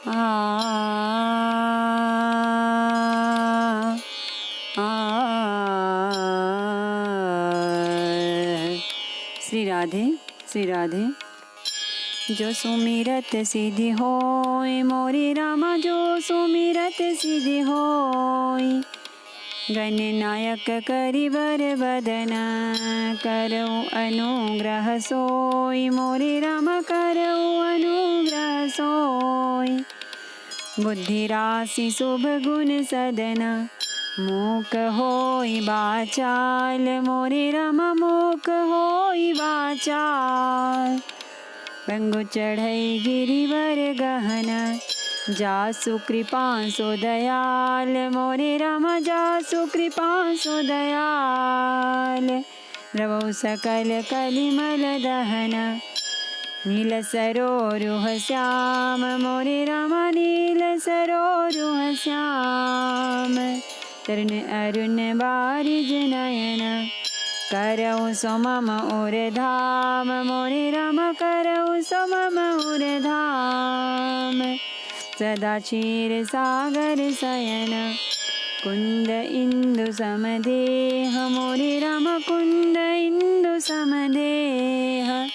आ आ श्री राधे श्री राधे। जो सुमिरत सिद्धि होय मोरे रामा, जो सुमिरत सिद्धि होय। गणनायक करिवर बदन, करऊ अनुग्रह सोय मोरे रामा, करऊ अनुग्रह सोय। बुद्धि राशि शुभ गुण सदना, मूक होई बाचाल मोरे रामा, मूक होई बाचाल। पंगु चढ़ई गिरिवर गहना, जासु कृपा सो दयाल मोरे रामा, जासु कृपा सो दयाल। द्रवौ सकल कलिमल दहना, नील सरोरुह श्याम मोरे रामा, नील सरोरुह श्याम। तरुण अरुण बारिज नयन, करऊ सो मम उर धाम मोरे रामा, करऊ सो मम उर धाम। सदा क्षीर सागर शयन, कुंद इंदु समदेह मोरे रामा, कुंद इंदु समदेह।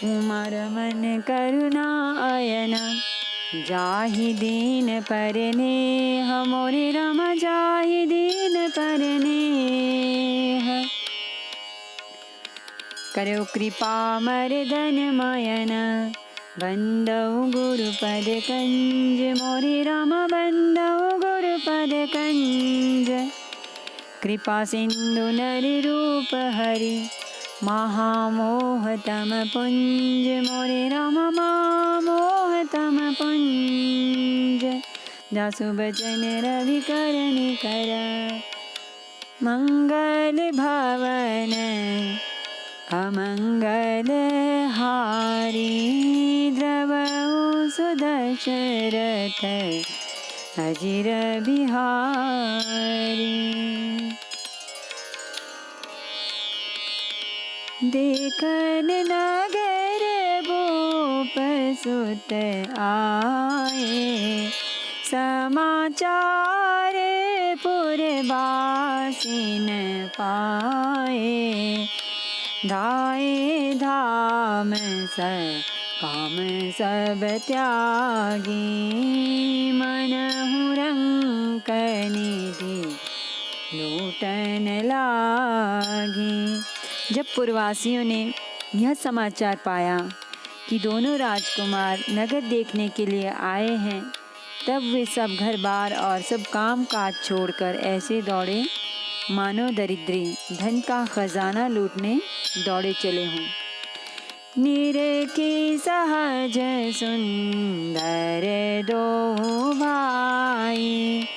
उमा रमन करुणा अयन, जाहि दीन परनेह मोरे रामा, जाहि दीन परनेह। करौ कृपा मर्दन मयन, बंदौ गुरुपद कंज मोरे रामा, बंदौ गुरुपद कंज। कृपा सिंधु नर रूप हरि, महामोहतम पुंज मोरे रामा, महामोहतम पुंज। जासु बचन रवि करनि कर, मंगल भवन अमंगल हारी। द्रवौ सुदशरथ अजिर बिहारी। देखन नगर भूप सुत आए, समाचार पुरवासिन पाए। धाये धाम काम सब त्यागी, मनहु रंक निधि लूटन लागी। जब पुरवासियों ने यह समाचार पाया कि दोनों राजकुमार नगर देखने के लिए आए हैं, तब वे सब घर बार और सब काम काज छोड़कर ऐसे दौड़े मानो दरिद्री धन का खजाना लूटने दौड़े चले हों। निरखी सहज सुंदर दो भाई,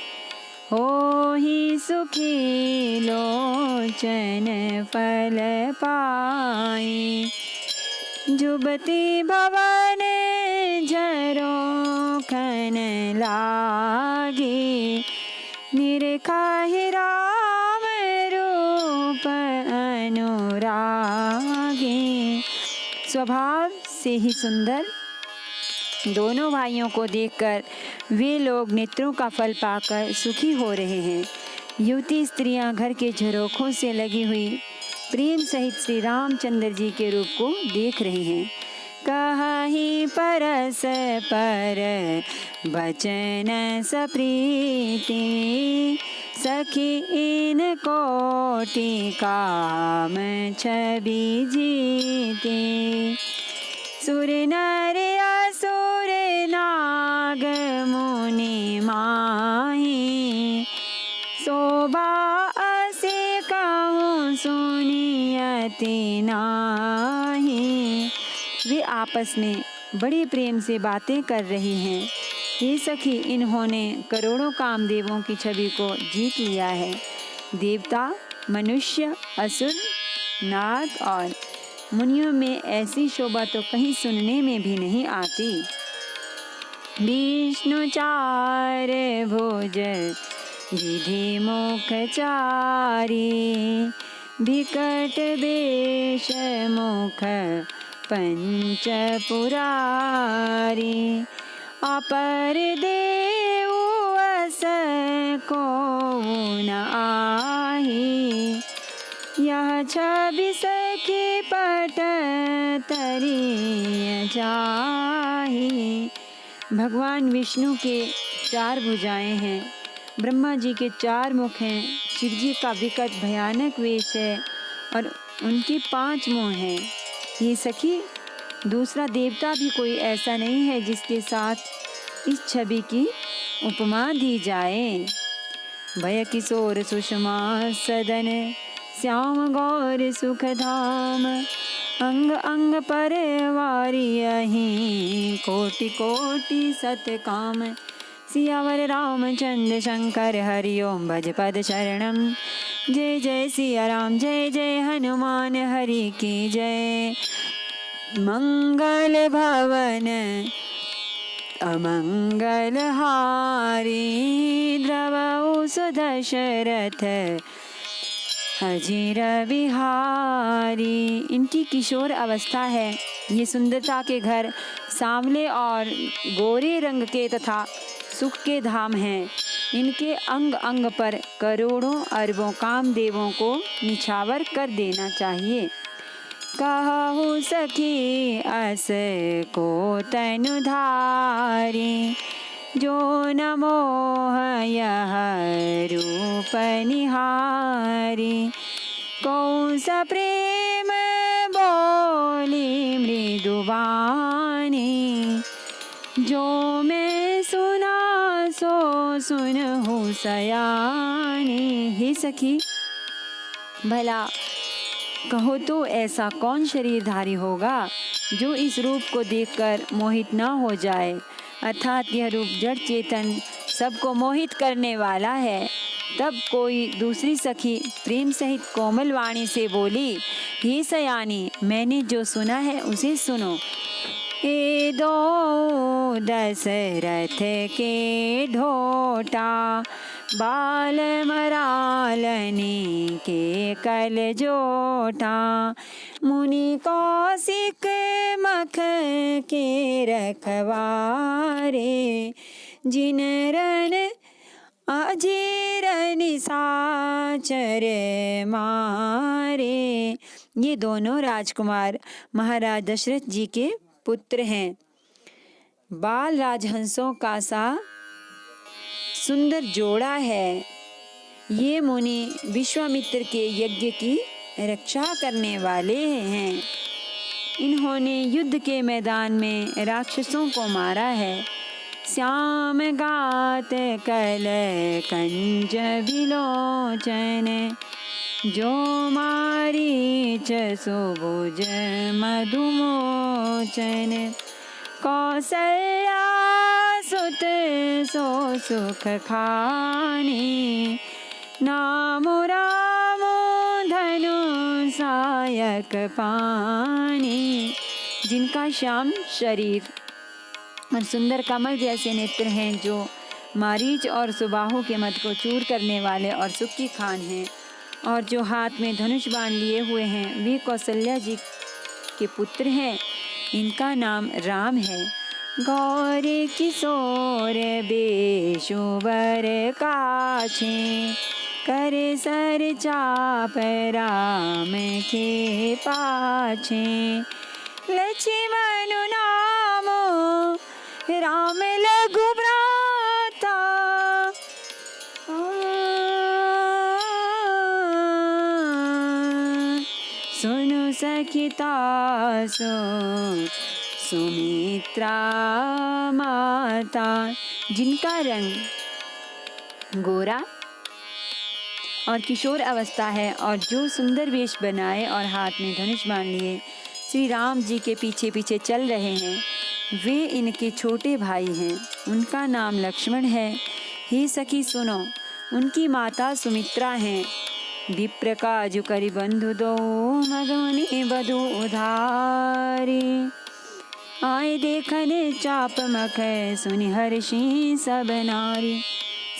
होहि सुखी लोचन फल पाई। जुबती भवन झरोखन लागी, निरखाहि राम रूप अनुरागी। स्वभाव से ही सुंदर दोनों भाइयों को देखकर वे लोग नेत्रों का फल पाकर सुखी हो रहे हैं। युवती स्त्रियां घर के झरोखों से लगी हुई प्रेम सहित श्री रामचंद्र जी के रूप को देख रही हैं। कहि परस पर बचन सप्रीति, सखी इन कोटि काम छवि जीती। सुर नर असुर नाग मुनि माही, शोभा असे कहूँ सुनियति नाही। वे आपस में बड़े प्रेम से बातें कर रही हैं। ये सखी, इन्होंने करोड़ों कामदेवों की छवि को जीत लिया है। देवता, मनुष्य, असुर, नाग और मुनियों में ऐसी शोभा तो कहीं सुनने में भी नहीं आती। विष्णु चार भुज विधि मुख चारी, विकट वेश मुख पंच पुरारी। अपर देव अस को न आही, यह छवि सखी पट तरी जाही। भगवान विष्णु के 4 भुजाएं हैं, ब्रह्मा जी के 4 मुख हैं, शिव जी का विकट भयानक वेश है और उनके 5 मुँह हैं। ये सखी, दूसरा देवता भी कोई ऐसा नहीं है जिसके साथ इस छवि की उपमा दी जाए। भय किशोर सुषमा सदन, श्याम गौर सुख धाम, अंग अंग पर वारियहि, कोटि कोटि सत काम। सियावर रामचंद्र शंकर हरि ओम भज पद शरणम। जय जय सिया राम, जय जय हनुमान हरि की जय। मंगल भवन अमंगल हारी, द्रवहु सुदशरथ अजीर बिहारी। इनकी किशोर अवस्था है। ये सुंदरता के घर सांवले और गोरे रंग के तथा सुख के धाम हैं। इनके अंग अंग पर करोड़ों अरबों कामदेवों को निछावर कर देना चाहिए। कहु सखी अस को तनु धारी, जो न मोह यह रूप निहारी। कौन सा प्रेम बोली मृदुवानी, जो मैं सुना सो सुनहु सयानी। हे सखी, भला कहो तो ऐसा कौन शरीरधारी होगा जो इस रूप को देखकर मोहित न हो जाए। अर्थात यह रूप जड़ चेतन सबको मोहित करने वाला है। तब कोई दूसरी सखी प्रेम सहित कोमल वाणी से बोली, हे सयानी, मैंने जो सुना है उसे सुनो। ए दो दशरथ के ढोटा, बाल मरालनी के कल जोटा। मुनि कौशिक मख के रखवारे, जिन रण अजीर निशाचर मारे। ये दोनों राजकुमार महाराज दशरथ जी के पुत्र हैं। बाल राजहंसों का सा सुंदर जोड़ा है। ये मुनि विश्वामित्र के यज्ञ की रक्षा करने वाले हैं। इन्होंने युद्ध के मैदान में राक्षसों को मारा है। श्याम गात कल कंज विलोचन, जो मारीच सुभुज मधुमोचन। कौसल्या सुत सो सुख खानी, नाम राम धनु सायक पानी। जिनका श्याम शरीर और सुंदर कमल जैसे नेत्र हैं, जो मारीच और सुबाहु के मद को चूर करने वाले और सुख की खान हैं, और जो हाथ में धनुष बाण लिए हुए हैं, वे कौशल्या जी के पुत्र हैं। इनका नाम राम है। गौर किशोर बेशुवर काछे, करे सर चाप राम के पाछे। लक्ष्मण नाम राम लघु भ्राता, सुनु सखिता सो सुमित्रा माता। जिनका रंग गोरा और किशोर अवस्था है, और जो सुंदर वेश बनाए और हाथ में धनुष बाण लिए श्री राम जी के पीछे पीछे चल रहे हैं, वे इनके छोटे भाई हैं। उनका नाम लक्ष्मण है। हे सखी सुनो, उनकी माता सुमित्रा हैं। विप्र काजु करि बंधु दो, मगुनि बधु उधारी। आए देखन चाप मख, सुनि हर्षि सब नारी।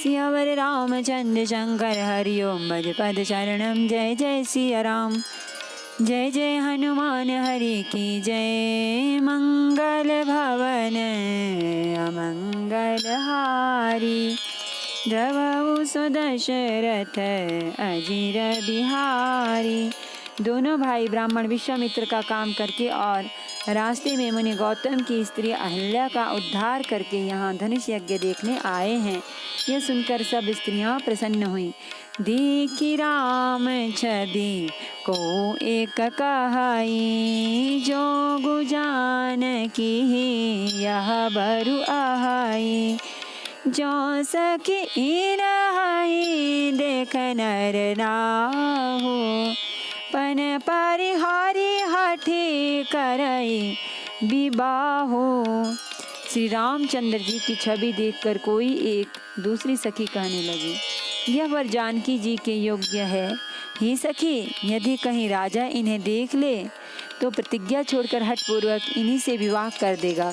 सियावर रामचंद्र शंकर हरि ओम भज पद शरणम। जय जय सिया राम, जय जय हनुमान हरि की जय। मंगल भवन अमंगल बिहारी। द्रवहु सो दशरथ अजीर बिहारी। दोनों भाई ब्राह्मण विश्वामित्र का काम करके और रास्ते में मुनि गौतम की स्त्री अहल्या का उद्धार करके यहाँ धनुष यज्ञ देखने आए हैं। यह सुनकर सब स्त्रियां प्रसन्न हुई। देखी राम छवि को एक कहाई, जो गुजान की यह बरु आहाई। जो सखी इनहाई देख नर नाहु, पन परिहारी हठी करई विबाहो। श्री रामचंद्र जी की छवि देखकर कोई एक दूसरी सखी कहने लगी, यह वर जानकी जी के योग्य है। ही सखी, यदि कहीं राजा इन्हें देख ले तो प्रतिज्ञा छोड़कर हठपूर्वक इन्हीं से विवाह कर देगा।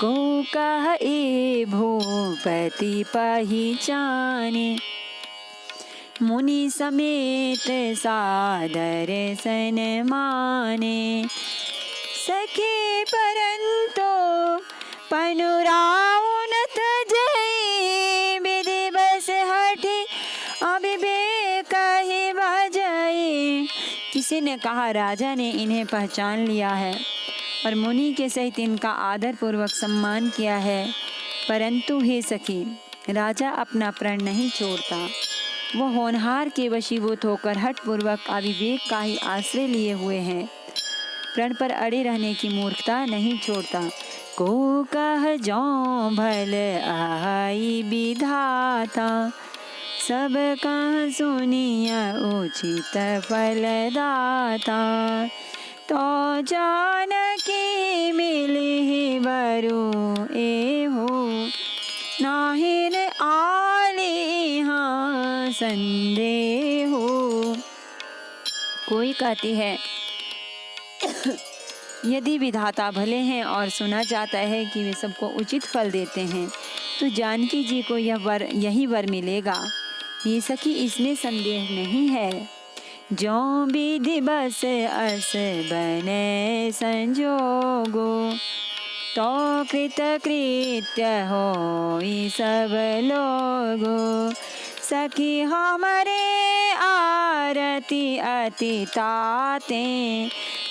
को कह ए भूपति पहिचाने, मुनि समेत सादर सन माने। सखी परंतु पनुराउ न तजई, विधि बस हठी अविवेक ही बजई। किसी ने कहा, राजा ने इन्हें पहचान लिया है और मुनि के सहित इनका आदर पूर्वक सम्मान किया है, परंतु हे सखी, राजा अपना प्रण नहीं छोड़ता। वो होनहार के वशीभूत होकर हठपूर्वक अविवेक का ही आश्रय लिए हुए हैं, प्रण पर अड़े रहने की मूर्खता नहीं छोड़ता। को कह जो भल आई विधाता, सब कह सुनिया उचित फल दाता। तो जानकी मिली बरु एहो, नाहिन आली हाँ संदेह हो। कोई कहती है, यदि विधाता भले हैं और सुना जाता है कि वे सबको उचित फल देते हैं, तो जानकी जी को यही वर मिलेगा। ये सखी, इसमें संदेह नहीं है। जो विधि बस अस बने संजोगो, तो कृत कृत्य हो सब लोगो। सखी हमारे आरती अति ताते,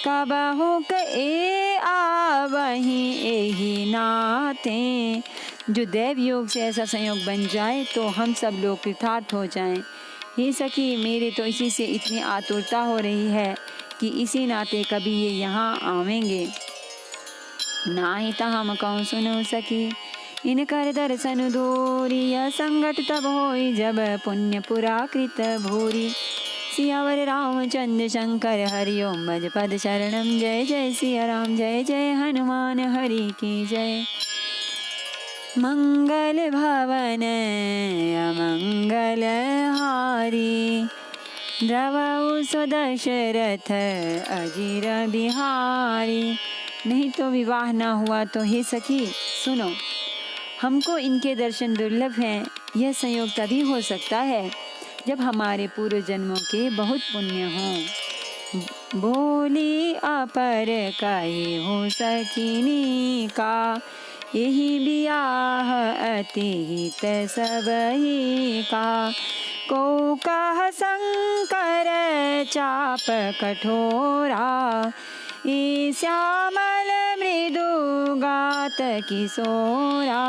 कबहु ए आवही एही नाते। जो दैव योग से ऐसा संयोग बन जाए तो हम सब लोग कृतार्थ हो जाएं। हे सखी, मेरे तो इसी से इतनी आतुरता हो रही है कि इसी नाते कभी ये यहाँ आवेंगे। नाही ता हम कहूँ सुनो सखी, इनकर दर्शन दूरी। यह संगत तब होई जब पुण्य पुरा कृत भूरी। सियावर रामचंद्र शंकर हरिओम भज पद शरणम। जय जय सिया राम, जय जय हनुमान हरि की जय। मंगल भवन अमंगल हारी, द्रवहु सो दशरथ अजीर बिहारी। नहीं तो विवाह ना हुआ तो हे सखी सुनो, हमको इनके दर्शन दुर्लभ हैं। यह संयोग तभी हो सकता है जब हमारे पूर्व जन्मों के बहुत पुण्य हों। बोली अपर कहे हो सखिनी का, यही बियाह अति हित सबही का। को कह शंकर चाप कठोरा, ई श्यामल मृदु गात किशोरा।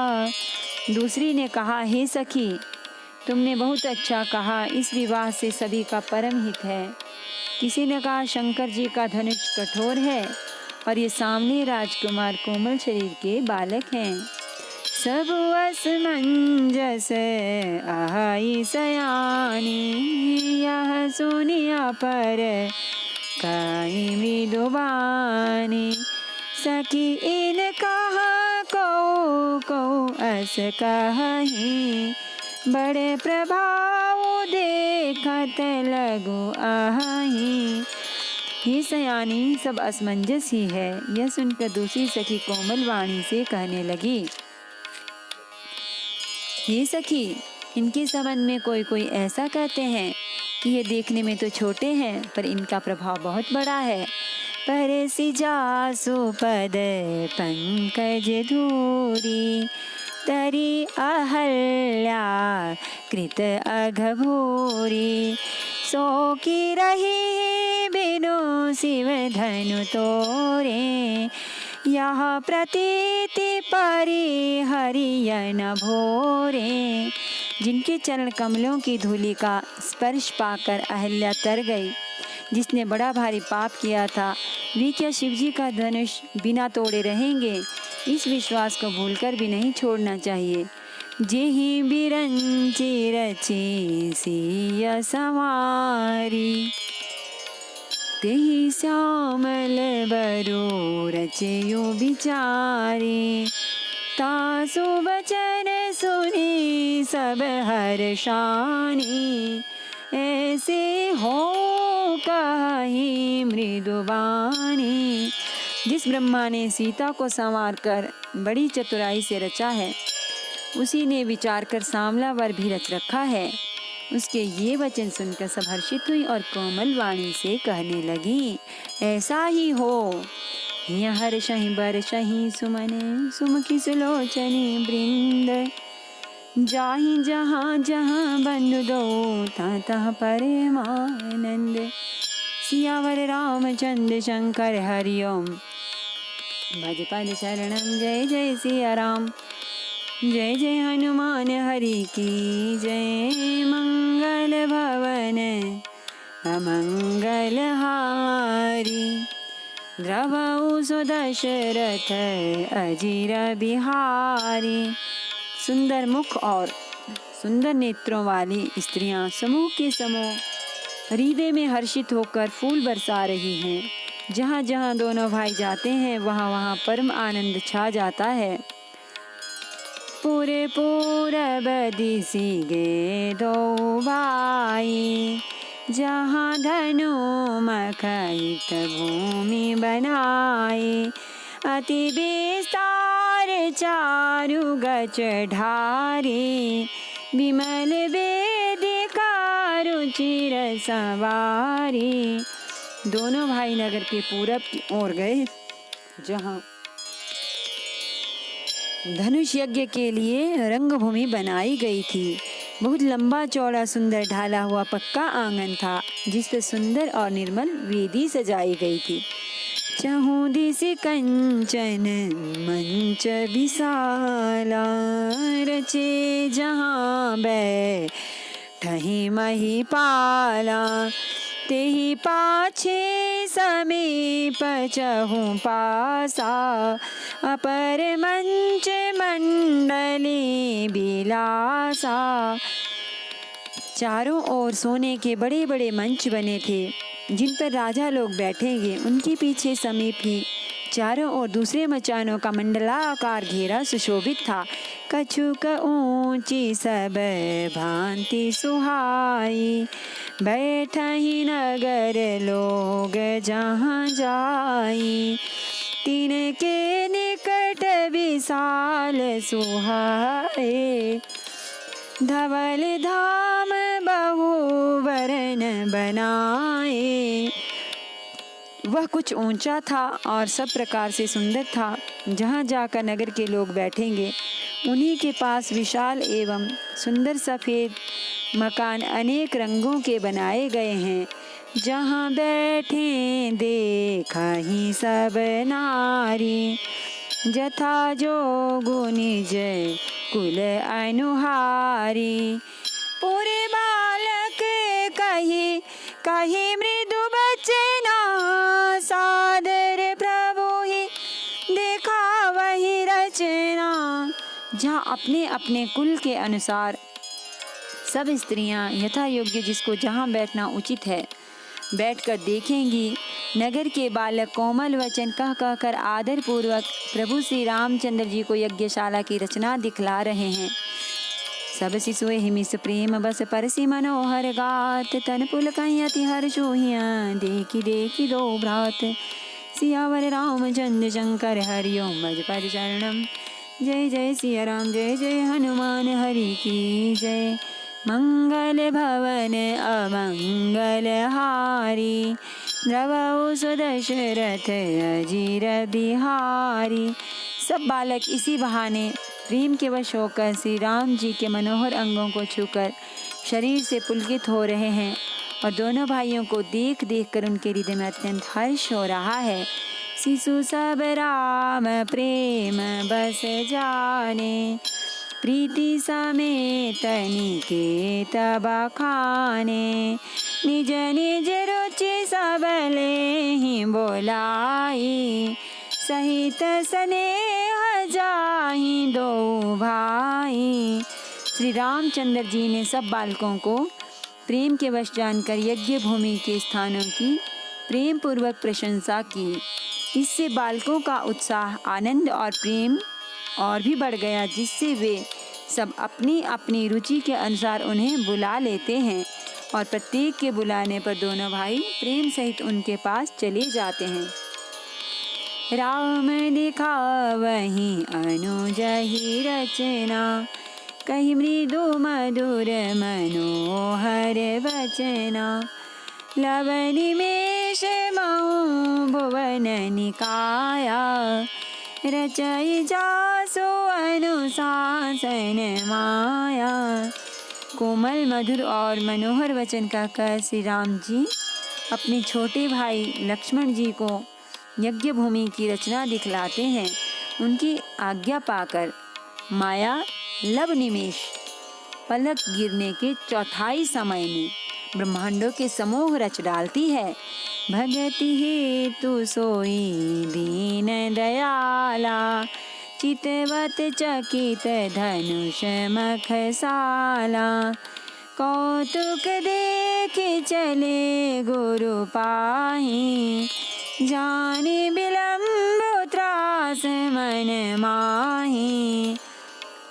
दूसरी ने कहा, हे सखी, तुमने बहुत अच्छा कहा, इस विवाह से सभी का परम हित है। किसी ने कहा, शंकर जी का धनुष कठोर है और ये सामने राजकुमार कोमल शरीर के बालक हैं। सब असमंजस आहाई सयानी, यह सुनिया पर काई मृदुबानी। सखी इन कहा को अस कही, बड़े प्रभाव देखत लगो आही। ही सयानी, सब असमंजस ही है। यह सुनकर दूसरी सखी कोमल वाणी से कहने लगी, हे सखी, इनके संबंध में कोई ऐसा कहते हैं कि ये देखने में तो छोटे हैं पर इनका प्रभाव बहुत बड़ा है। परसि जासु पद पंकज धूरी, तरी अहल्या कृत अघभूरी। सो की रही बिनु शिव धनु तोरे, यह प्रतीति परि हरियन भोरे। जिनके चरण कमलों की धूलि का स्पर्श पाकर अहल्या तर गई। जिसने बड़ा भारी पाप किया था, वे क्या शिवजी का धनुष बिना तोड़े रहेंगे? इस विश्वास को भूलकर भी नहीं छोड़ना चाहिए। जेहि बिरंची रची सिय संवारी, तेहि श्यामल बरु रचयु बिचारी। तासु बचन सुनी सब हर्षानी, ऐसे हो कही मृदुबानी। जिस ब्रह्मा ने सीता को संवार कर बड़ी चतुराई से रचा है, उसी ने विचार कर सांवला वर भी रच रखा है। उसके ये वचन सुनकर सब हर्षित हुई और कोमल वाणी से कहने लगी, ऐसा ही हो। यह हर्षहि बरषहि सुमन, सुमुखी सुलोचनी वृंद। जाहि जहाँ जहाँ बंधु दो, तहाँ तहाँ परमानंद। सियावर रामचंद्र शंकर हरिओम, भज पद शरणम। जय जय सिया राम, जय जय हनुमान हरि की जय। मंगल भवन अमंगल हारी, द्रवहु सुदशरथ अजिर बिहारी। सुंदर मुख और सुंदर नेत्रों वाली स्त्रियां समूह के समूह हृदय में हर्षित होकर फूल बरसा रही हैं। जहाँ जहाँ दोनों भाई जाते हैं, वहाँ वहाँ परम आनंद छा जाता है। पूरे पूरब दिशि गे दो भाई, जहाँ धनु मखित भूमि बनाई। अति विस्तार चारु गच ढारी, विमल वेदिका रुचिर सवारी। दोनों भाई नगर के पूरब की ओर गए, जहाँ धनुष यज्ञ के लिए रंगभूमि बनाई गई थी। बहुत लंबा चौड़ा सुंदर ढाला हुआ पक्का आंगन था, जिस पर सुंदर और निर्मल वेदी सजाई गई थी। चहुँ दिस कंचन मंच विशाला, रचे जहाँ बैठहि महिपाला। तेहि पाछे समीप चहुँ पासा, अपर मंच मंडली बिलासा। चारों ओर सोने के बड़े बड़े मंच बने थे, जिन पर राजा लोग बैठेंगे। उनके पीछे समीप ही चारों ओर दूसरे मचानों का मंडलाकार घेरा सुशोभित था। कछुक ऊंची सब भांति सुहाई, बैठहि नगर लोग जहाँ जाई। तिनके निकट विशाल सुहाए, धवल धाम बहु वरन बनाए। वह कुछ ऊंचा था और सब प्रकार से सुंदर था। जहाँ जाकर नगर के लोग बैठेंगे, उन्हीं के पास विशाल एवं सुंदर सफ़ेद मकान अनेक रंगों के बनाए गए हैं। जहाँ बैठे देखा ही सब नारी, जथा जोगु निज कुल अनुहारी। पूरे बालक कही कही मृदु बचना, सादर प्रभु ही देखा वही रचना। जहाँ अपने अपने कुल के अनुसार सब स्त्रियां यथा योग्य जिसको जहाँ बैठना उचित है बैठकर देखेंगी। नगर के बालक कोमल वचन कह कह कर आदर पूर्वक प्रभु श्री रामचंद्र जी को यज्ञशाला की रचना दिखला रहे हैं। सब शिशुए हिमिस प्रेम बस परसी मनोहर गात, तन पुलकहि अति हर्षो हिया देखी देखी दो भ्रात। सियावर रामचंद्र शंकर हरिओम, भज पद चरणम। जय जय सिया राम, जय जय हनुमान हरि की जय। मंगल भवन अमंगल हारी, द्रवहु सुदशरथ अजिर बिहारी। सब बालक इसी बहाने प्रेम के वश होकर श्री राम जी के मनोहर अंगों को छूकर शरीर से पुलकित हो रहे हैं और दोनों भाइयों को देख देख कर उनके हृदय में अत्यंत हर्ष हो रहा है। शिशु सब राम प्रेम बस जाने, प्रीति समेत निकेत बखाने, निज निज रुचि सबले ही बोलाई, सहित स्नेह जाहि दो भाई। श्री रामचंद्र जी ने सब बालकों को प्रेम के वश जानकर यज्ञ भूमि के स्थानों की प्रेम पूर्वक प्रशंसा की। इससे बालकों का उत्साह, आनंद और प्रेम और भी बढ़ गया, जिससे वे सब अपनी अपनी रुचि के अनुसार उन्हें बुला लेते हैं और प्रत्येक के बुलाने पर दोनों भाई प्रेम सहित उनके पास चले जाते हैं। राम दिखावहि अनुज ही रचना, कही मृदु मधुर मनोहर वचना, लव निमेष महु भुवन निकाया, रचई जासु अनुशासन माया। कोमल मधुर और मनोहर वचन कहकर श्री राम जी अपने छोटे भाई लक्ष्मण जी को यज्ञ भूमि की रचना दिखलाते हैं। उनकी आज्ञा पाकर माया लव निमेष पलक गिरने के चौथाई समय में ब्रह्मांडों के समूह रच डालती है। भगति हेतु सोई दीन दयाला, चितवत चकित धनुष मखसाला, कौतुक देखे चले गुरु पाही, जाने विलम्ब त्रास मन माही।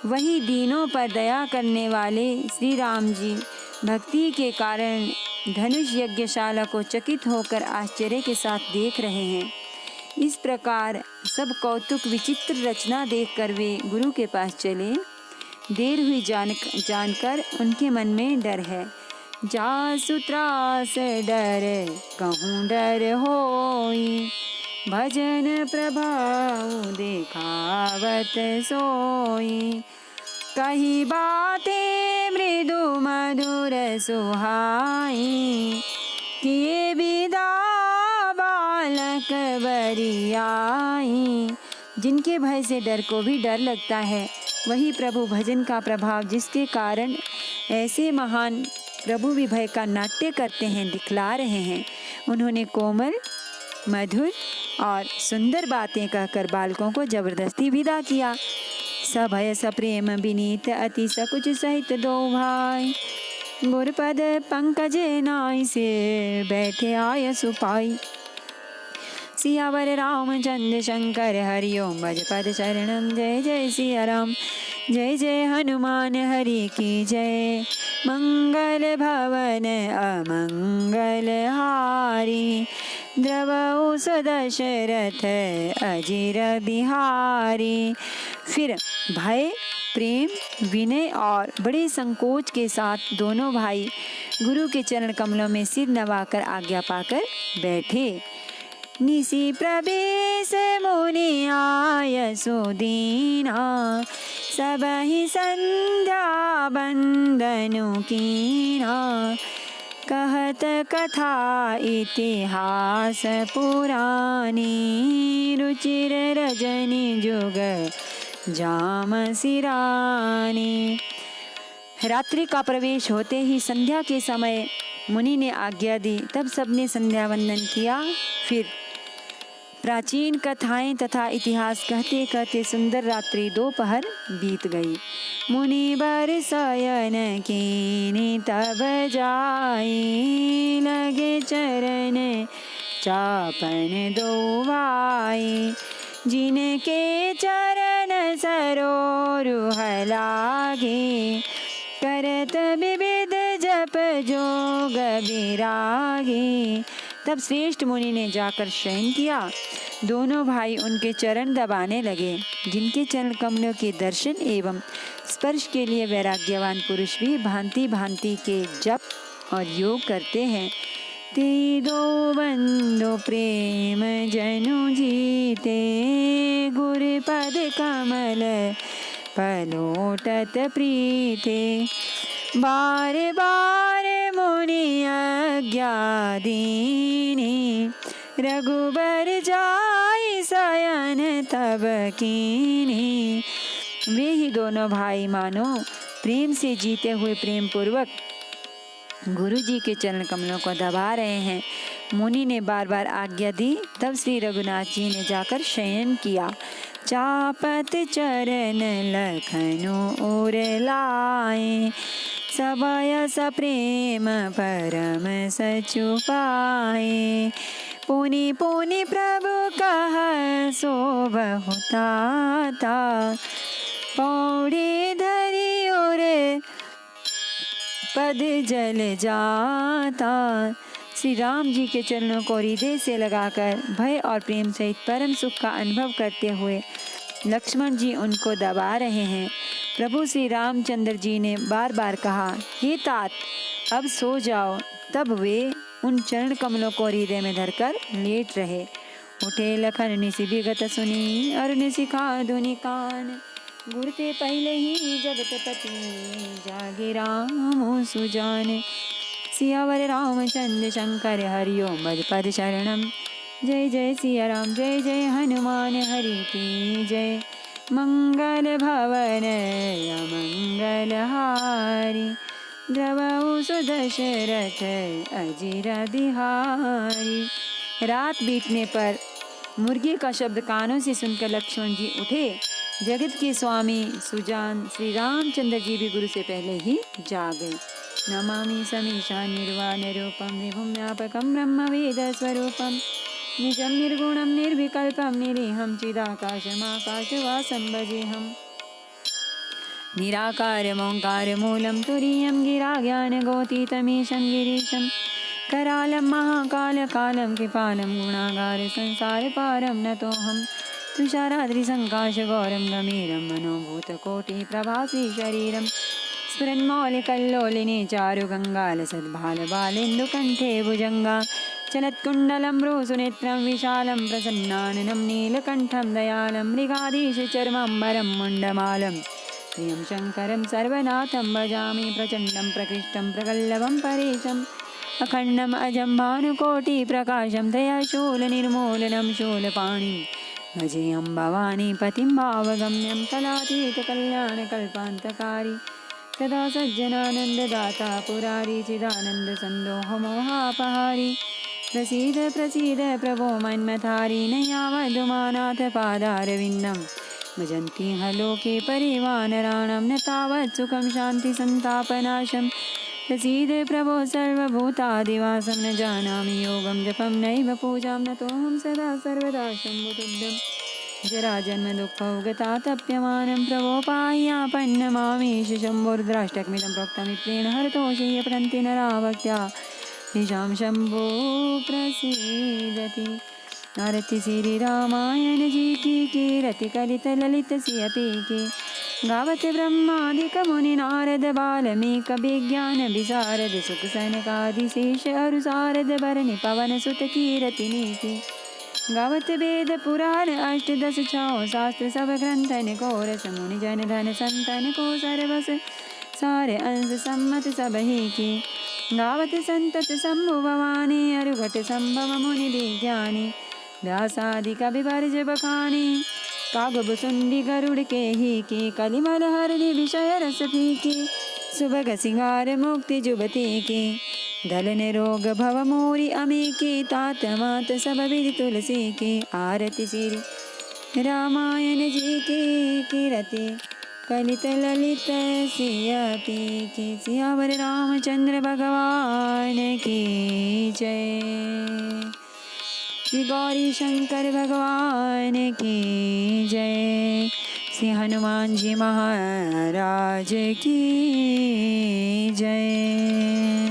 वही दीनों पर दया करने वाले श्री राम जी भक्ति के कारण धनुष यज्ञशाला को चकित होकर आश्चर्य के साथ देख रहे हैं। इस प्रकार सब कौतुक विचित्र रचना देखकर वे गुरु के पास चले। देर हुई जानकर उनके मन में डर है। जासु त्रास डर कहूँ डर होई, भजन प्रभाव देखावत सोई, कही बातें मृदु मधुर सुहाई, किए विदा बालक बरियाई। जिनके भय से डर को भी डर लगता है, वही प्रभु भजन का प्रभाव जिसके कारण ऐसे महान प्रभु भी भय का नाट्य करते हैं, दिखला रहे हैं। उन्होंने कोमल मधुर और सुंदर बातें कहकर बालकों को जबरदस्ती विदा किया। सभय सप्रेम विनीत अति सकुच सहित दो भाई, गुरपद पंकज नाय से बैठे आय सुपाई। सियावर रामचंद्र शंकर हरिओम भज पद शरणम, जय जय सिया राम जय जय हनुमान हरि की जय। मंगल भवन अमंगल हारी, द्रवऊ सदशरथ अजिर बिहारी। फिर भय, प्रेम, विनय और बड़े संकोच के साथ दोनों भाई गुरु के चरण कमलों में सिर नवाकर आज्ञा पाकर बैठे। निसी प्रवेश मुनि आय सुदीना, सबहि संध्या बंदनु कीना, कहत कथा इतिहास पुरानी, रुचिर रजनी जुग जाम सिरानी। रात्रि का प्रवेश होते ही संध्या के समय मुनि ने आज्ञा दी। तब सबने संध्या वंदन किया। फिर प्राचीन कथाएं तथा इतिहास कहते कहते सुंदर रात्रि दोपहर बीत गई। मुनि बर शयन कीनी तब जाई, लगे चरण चापन दो भाई, जिनके चरण सरोरुह लागे, करत विविध जप जोग विरागे। तब श्रेष्ठ मुनि ने जाकर शयन किया। दोनों भाई उनके चरण दबाने लगे। जिनके चरण कमलों के दर्शन एवं स्पर्श के लिए वैराग्यवान पुरुष भी भांति भांति के जप और योग करते हैं। ते दो बंधु प्रेम जनु जीते, गुरु पद कमल पलोटत प्रीते। बार बार मुनि आज्ञा दीनी, रघुबर जाई शयन तब कीनी। वे ही दोनों भाई मानो प्रेम से जीते हुए प्रेम पूर्वक गुरु जी के चरण कमलों को दबा रहे हैं। मुनि ने बार बार आज्ञा दी, तब श्री रघुनाथ जी ने जाकर शयन किया। चापत चरण लखनु उर लाए, सबय सप्रेम परम सचु पाए। पुनि पुनि प्रभु कह सो बहुताता, पौड़ी धरी और पद जल जाता। श्री राम जी के चरणों को हृदय से लगाकर भय और प्रेम सहित परम सुख का अनुभव करते हुए लक्ष्मण जी उनको दबा रहे हैं। प्रभु श्री रामचंद्र जी ने बार बार कहा, हे तात अब सो जाओ। तब वे उन चरण कमलों को हृदय में धरकर लेट रहे। उठे लखन निसि विगत सुनी, अरुण सिखा धुनि कान। गुरते पहले ही जगतपति, जागे राम सुजान। सियावर रामचंद्र शंकर हरिओम भज पद शरणम। जय जय सिया राम जय जय हनुमान हरि की जय। मंगल भवन अमंगल हारी, द्रवहु सुदशरथ अजिर बिहारी। रात बीतने पर मुर्गी का शब्द कानों से सुनकर लक्ष्मण जी उठे। जगत के स्वामी सुजान श्री रामचंद्र जी भी गुरु से पहले ही जाग गए। नमामि समीशान निर्वाण रूपम विभुम व्यापकम ब्रह्म वेद स्वरूपम, निजं निर्गुणं निर्विकल्पं निरीहं चिदाकाशमाकाशवासं भजेऽहम्। निराकारमोङ्कारमूलं तुरीयं गिराज्ञानगोतीतमीशं गिरीशं, करालं महाकालकालं कृपालं गुणागार संसारपारं नतोऽहम्। तुषाराद्रिसङ्काशगौरं गमीरं मनोभूतकोटिप्रभासी शरीरं, स्फुरन्मौलिकल्लोलिनी चारुगङ्गालसद्भालबालेन्दुकण्ठे भुजङ्गा। चलत्कुण्डलं भ्रूसुनेत्रं विशालं प्रसन्नाननं नीलकण्ठं दयालं, मृगाधीशचर्माम्बरं मुण्डमालं प्रियं शङ्करं सर्वनाथं भजामि। प्रचण्डं प्रकृष्टं प्रकल्लभं परेशम्, अखण्डम् अजं भानुकोटिप्रकाशं, दयाशूलनिर्मूलनं शूलपाणिं भजेऽहं भवानी पतिं भावगम्यं। कलातीतकल्याणकल्पान्तकारी, सदा सज्जनानन्ददाता पुरारी, चिदानन्दसन्दोहमोहापहारी। प्रसीद प्रसीद प्रभो मन्मथारी, न यावदुमानाथ पादारविन्दं, भजन्ति ह लोके परिवानराणां, न तावत् सुखं शान्तिसन्तापनाशं। प्रसीद प्रभो सर्वभूतादिवासं, न जानामि योगं जपं नैव पूजां, नतोऽहं सदा सर्वदा शम्भुतुभ्यं। जराजन्मदुःखौगतातप्यमानं प्रभो पाह्यापन्नमामीश शम्भुर्द्राष्टकमिदं प्रोक्तं विप्रेण हरतोषे ये पठन्ति नरा भक्त्या, तेषां शम्भो प्रसीदति। आरति श्री रामायण जी की रति कलित ललित सियपी की, गावत ब्रह्मादिक मुनि नारद बाल्मीक विज्ञान विशारद, सुख सनकादिशेष अरु सारद, भरनि पवन सुत कीरति नीति। गावत वेद पुराण अष्टदश छौ शास्त्र सब ग्रंथन को रस, मुनि जन धन संतन को सर्वस सारे अंश सम्मत सब ही की। गावत संतत शंभु भवानी, अरुघट संभव मुनि विज्ञानी, व्यासादि कवि वर्ज बखानी। कागब सुंडी गरुड़ के ही की, कलिमल हरदि विषय रस फीकी। सुभग सिंगार मुक्ति जुबती की, दलन रोग भव मोरी अमी की। तात मात सब विधि तुलसी की, आरति श्री रामायण जी की रति कलित ललित सियपी की। सियावर रामचंद्र भगवान की जय। श्री गौरी शंकर भगवान की जय। श्री हनुमान जी महाराज की जय।